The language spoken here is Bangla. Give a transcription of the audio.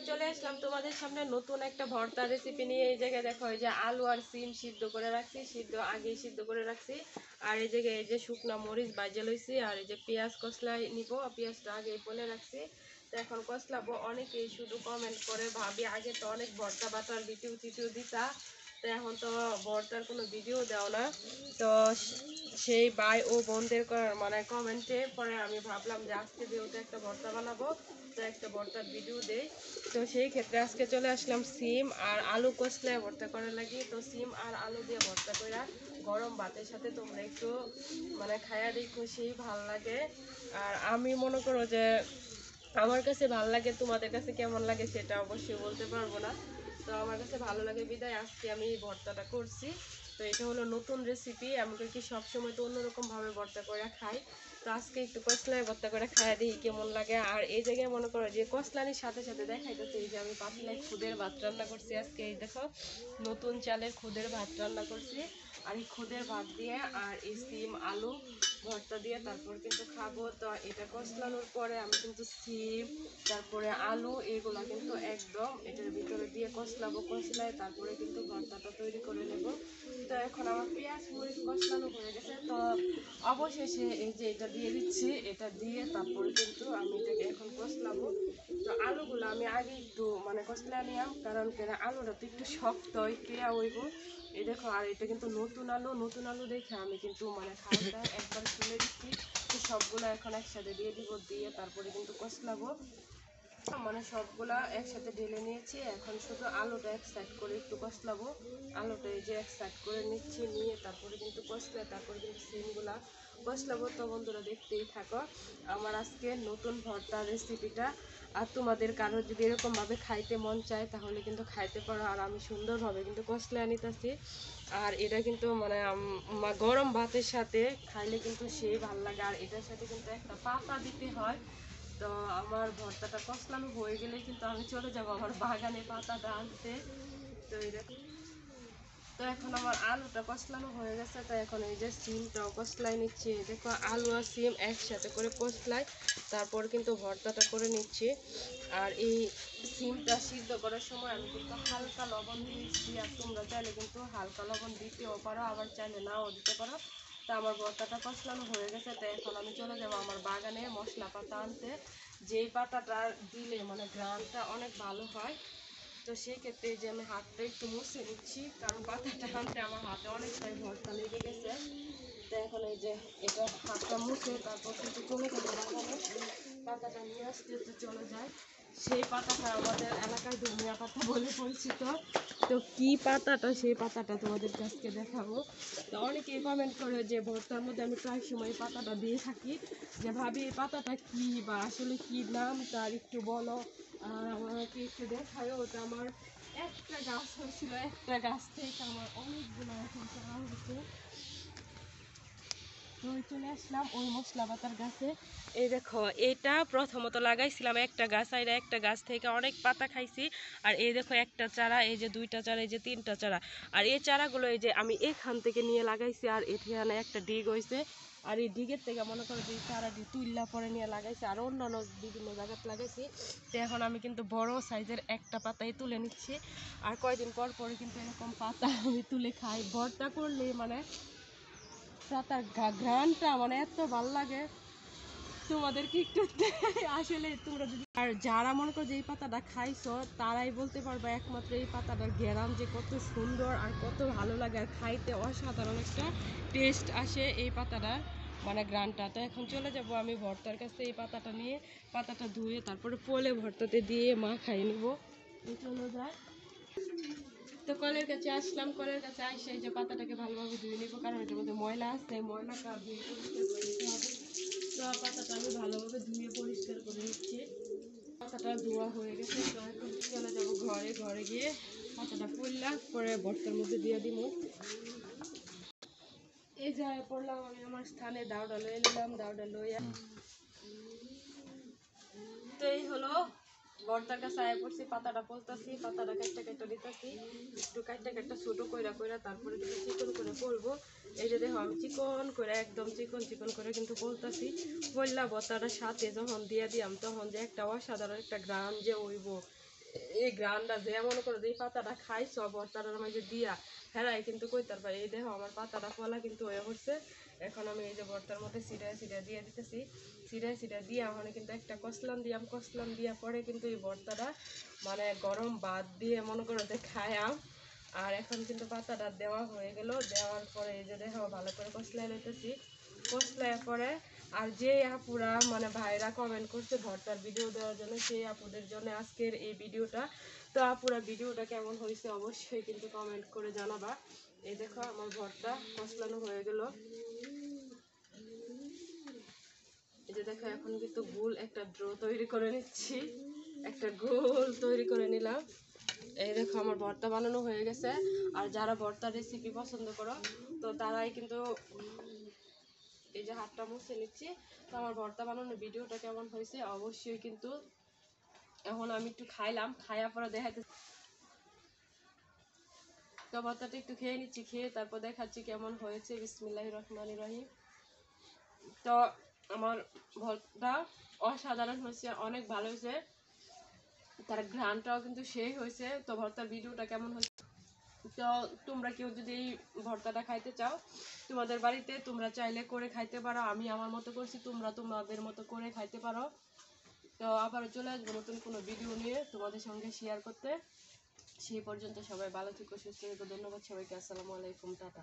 চলে আসলাম তোমাদের সামনে নতুন একটা ভর্তা রেসিপি নিয়ে। এই জায়গায় দেখো, এই যে আলু আর সিম সিদ্ধ করে রাখছি, আগেই সিদ্ধ করে রাখছি। আর এই জায়গায় এই যে শুকনা মরিচ ভাজা লইছি, আর এই যে পেঁয়াজ কষলা নিব, পেঁয়াজটা আগেই বলে রাখছি। তো এখন কষলাবো। অনেকেই শুধু কমেন্ট করে, ভাবি আগে তো অনেক ভর্তা বাটার ভিডিও দিতা, তো এখন তো ভর্তার কোনো ভিডিও দাও না। তো সেই ভাই ও বোনদের মানে কমেন্টে পরে আমি ভাবলাম যে আজকে যেহেতু একটা ভর্তা বানাবো, তো একটা ভর্তার ভিডিও দেই। তো সেই ক্ষেত্রে আজকে চলে আসলাম সিম আর আলু কষলায় ভর্তা করার লাগি। তো সিম আর আলু দিয়ে ভর্তা করা গরম ভাতের সাথে তোমরা একটু মানে খায়া দেখো, সেই ভাল লাগে। আর আমি মনে করো যে আমার কাছে ভালো লাগে, তোমাদের কাছে কেমন লাগে সেটা অবশ্যই বলতে পারবো না। তো আমার কাছে ভালো লাগে বিদায় আজকে আমি এই ভর্তাটা করছি। তো এটা হলো নতুন রেসিপি, আমাকে কি সবসময় তো অন্যরকমভাবে ভর্তা করে খাই। তো আজকে একটু কসলাই ভর্তা করে খাই দিই কেমন লাগে। আর এই জায়গায় মনে করো যে কসলানির সাথে সাথে দেখাইতেছে এই যে আমি পাতলায় খুদের ভাত রান্না করছি আজকে। এই দেখো, নতুন চালের খুদের ভাত রান্না করছি। আর এই খুদের ভাত দিয়ে আর এই সিম আলু ভর্তা দিয়ে তারপর কিন্তু খাবো। তো এটা কষলানোর পরে আমি কিন্তু সিম তারপরে আলু এগুলা কিন্তু একদম এটার ভিতরে দিয়ে কষলায় তারপরে কিন্তু ভর্তাটা তৈরি করে নেব। তো এখন আমার পেঁয়াজ মরিচ কষলানো হয়ে গেছে। তো অবশেষে এই যে এটা দিয়ে দিচ্ছি, এটা দিয়ে তারপরে কিন্তু আমি এটাকে এখন কষলাবো। তো আলুগুলো আমি আগে একটু মানে কষলা নিলাম, কারণ কেন আলুটা তো একটু শক্ত একটু হইব। এই দেখো, আর এটা কিন্তু নতুন আলু দেখে আমি কিন্তু মানে খাওয়াটা একবার তুলে দিচ্ছি। তো সবগুলো এখন একসাথে দিয়ে দিব, দিয়ে তারপরে কিন্তু কষলাবো। মানে সবগুলা একসাথে ঢেলে নিয়েছি, এখন শুধু আলুটা এক সাইড করে একটু কষলাবো। আলুটা এই যে এক সাইড করে নিচ্ছি, নিয়ে তারপরে কিন্তু কষলে তারপরে কিন্তু সিমগুলা কষলাবো। তো বন্ধুরা দেখতেই থাকো আমার আজকে নতুন ভর্তা রেসিপিটা। আর তোমাদের কারো যদি এরকমভাবে খাইতে মন চায় তাহলে কিন্তু খাইতে পারো। আর আমি সুন্দরভাবে কিন্তু কষলে আনিতেছি। আর এটা কিন্তু মানে গরম ভাতের সাথে খাইলে কিন্তু সেই ভালো লাগে। আর এটার সাথে কিন্তু একটা পাতা দিতে হয়। তো আমার ভর্তাটা কষলানো হয়ে গেলেই কিন্তু আমি চলে যাব আমার বাগানে পাতাটা আনতে। তো তো এখন আমার আলুটা কষলানো হয়ে গেছে। তো এখন এই যে সিমটাও কষলাই নিচ্ছি। দেখো, আলু আর সিম একসাথে করে কষলাই তারপর কিন্তু ভর্তাটা করে নিচ্ছি। আর এই সিমটা সিদ্ধ করার সময় আমি কিন্তু হালকা লবণ দিয়েছি। আর তোমরা চাইলে কিন্তু হালকা লবণ দিতেও পারো, আবার চাইলে নাও দিতে পারো। তো আমার ভর্তাটা কষলানো হয়ে গেছে। তো এখন আমি চলে যাব আমার বাগানে মশলা পাতা আনতে, যেই পাতাটা দিলে মানে গ্রানটা অনেক ভালো হয়। তো সেই ক্ষেত্রে যে আমি হাতটা একটু মুছে নিচ্ছি, কারণ পাতাটা আনতে আমার হাতে অনেকটাই ভর্তা লেগে গেছে। তো এখন এই যে এটা হাতটা মুছে তারপর কিন্তু চলে যাবে বাগানে, পাতাটা নিয়ে আসতে তো চলে যায়। সেই পাতাটা আমাদের এলাকায় ধনিয়া পাতা বলে পরিচিত। তো কি পাতাটা, সেই পাতাটা তোমাদের কাছকে দেখাবো। তো অনেকেই কমেন্ট করে যে ভর্তার মধ্যে আমি প্রায় সময় পাতাটা দিয়ে থাকি, যে ভাবি এই পাতাটা কি বা আসলে কি নাম তার একটু বলো। আর আমাকে একটু দেখায়। ওটা আমার একটা গাছ হয়েছিল, একটা গাছ থেকে আমার অনেকগুলো এখন করা হয়েছে। তো চলে আসলাম ওই মশলা পাতার গাছে। এই দেখো, এটা প্রথমত লাগাইছিলাম একটা গাছ, আর একটা গাছ থেকে অনেক পাতা খাইছি। আর এই দেখো একটা চারা, এই যে দুইটা চারা, এই যে তিনটা চারা। আর এই চারাগুলো এই যে আমি এখান থেকে নিয়ে লাগাইছি, আর এখানে একটা ডিগ হয়েছে। আর এই ডিগের থেকে মনে করো যে চারাটি তুললা পরে নিয়ে লাগাইছি, আর অন্যান্য বিভিন্ন জায়গাতে লাগাইছি। তো এখন আমি কিন্তু বড় সাইজের একটা পাতাই তুলে নিচ্ছি। আর কয়দিন পর পরে কিন্তু এরকম পাতা আমি তুলে খাই ভর্তা করলে, মানে পাতার ঘ্রাণটা মানে এত ভালো লাগে। তোমাদেরকে একটু আসলে তোমরা যদি আর যারা মনে করো যে এই পাতাটা খাইছো তারাই বলতে পারবে একমাত্র এই পাতাটার ঘ্রাণ যে কত সুন্দর আর কত ভালো লাগে। আর খাইতে অসাধারণ একটা টেস্ট আসে এই পাতাটার মানে ঘ্রাণটা। তো এখন চলে যাব আমি ভর্তার কাছে, এই পাতাটা নিয়ে পাতাটা ধুয়ে তারপরে পোলে ভর্তাতে দিয়ে মা খাইয়ে নিব। চলে যায়। তো কলের কাছে আসলাম, কলের কাছে আসে এই যে পাতাটাকে ভালোভাবে ধুয়ে নিব, কারণ এটার মধ্যে ময়লা আছে, ময়লাটা ধুয়ে পরিষ্কার করে নিতে হবে। তো পাতাটা আমি ভালোভাবে ধুয়ে পরিষ্কার করে নিচ্ছি। পাতাটা ধোয়া হয়ে গেছে। তো এখন চলে যাবো ঘরে, ঘরে গিয়ে পাতাটা পড়লাম পরে ভর্তার মধ্যে দিয়ে দিব। এই যে পড়লাম আমি আমার স্থানে, দাউডা লয়ে নিলাম, দাউডা লইয়া তো এই হলো ভর্তার কাছে আয়া পড়ছি। পাতাটা পলতাছি, পাতাটা কাটটা দিতেছি, একটু কাটটা ছোটো কইরা তারপরে কিন্তু চিকন করে পলবো। এই যে দেখো আমি চিকন করে একদম চিকন করে কিন্তু পলতাছি। পললা ভর্তাটার সাথে যখন দিয়ে দিয়াম তখন যে একটা অসাধারণ একটা গ্রাম যে হইব, এই গ্রানটা যে মনে করো যে এই পাতাটা খাইছো ভর্তাটার মাঝে দিয়া হেরাই কিন্তু কইতার পারে। এই দেখো আমার পাতাটা ফলা কিন্তু হয়ে পড়ছে। এখন আমি এই যে ভর্তার মধ্যে সিটায় সিটায় দিয়ে দিতেছি। সিটায় সিটায় দিয়ে ওখানে কিন্তু একটা কসলাম দিয়া পরে কিন্তু এই ভর্তাটা মানে গরম ভাত দিয়ে মনে করো যে খায়াম। আর এখন কিন্তু পাতাটা দেওয়া হয়ে গেল। দেওয়ার পরে এই যে দেখো ভালো করে কষলাই লইতেছি। কষলায় পরে আর যে আপুরা মানে ভাইরা কমেন্ট করছে ভর্তার ভিডিও দেওয়ার জন্য, সেই আপুদের জন্য আজকের এই ভিডিওটা। তো আপুরা ভিডিওটা কেমন হয়েছে অবশ্যই কিন্তু কমেন্ট করে জানাবা। এই দেখো আমার ভর্তা কষলানো হয়ে গেল। এই যে দেখো এখন কিন্তু গোল একটা ড্র তৈরি করে নিচ্ছি, একটা গোল তৈরি করে নিলাম। এই দেখো আমার ভর্তা বানানো হয়ে গেছে। আর যারা ভর্তা রেসিপি পছন্দ করো তো তারাই কিন্তু এই যে হাতটা মুছে নিচ্ছি। তো আমার ভর্তা বানানোর ভিডিওটা কেমন হয়েছে অবশ্যই কিন্তু এখন আমি একটু খাইলাম, খাইয়া পরে দেখাতে। তো ভর্তাটা একটু খেয়ে নিচ্ছি, খেয়ে তারপর দেখাচ্ছি কেমন হয়েছে। বিসমিল্লাহির রহমানির রহিম। তো আমার ভর্তা অসাধারণ হয়েছে, অনেক ভালো হয়েছে, তার ঘ্রাণটাও কিন্তু সেই হয়েছে। তো ভর্তার ভিডিওটা কেমন হয়েছে, তো তোমরা কেউ যদি এই ভর্তাটা খাইতে চাও তোমাদের বাড়িতে তোমরা চাইলে করে খাইতে পারো। আমি আমার মতো করছি, তোমরা তোমাদের মতো করে খাইতে পারো। তো আবারও চলে আসবো নতুন কোনো ভিডিও নিয়ে তোমাদের সঙ্গে শেয়ার করতে। সেই পর্যন্ত সবাই ভালো থেকো, সুস্থ থেকো। ধন্যবাদ সবাইকে। আসসালামু আলাইকুম, টাটা।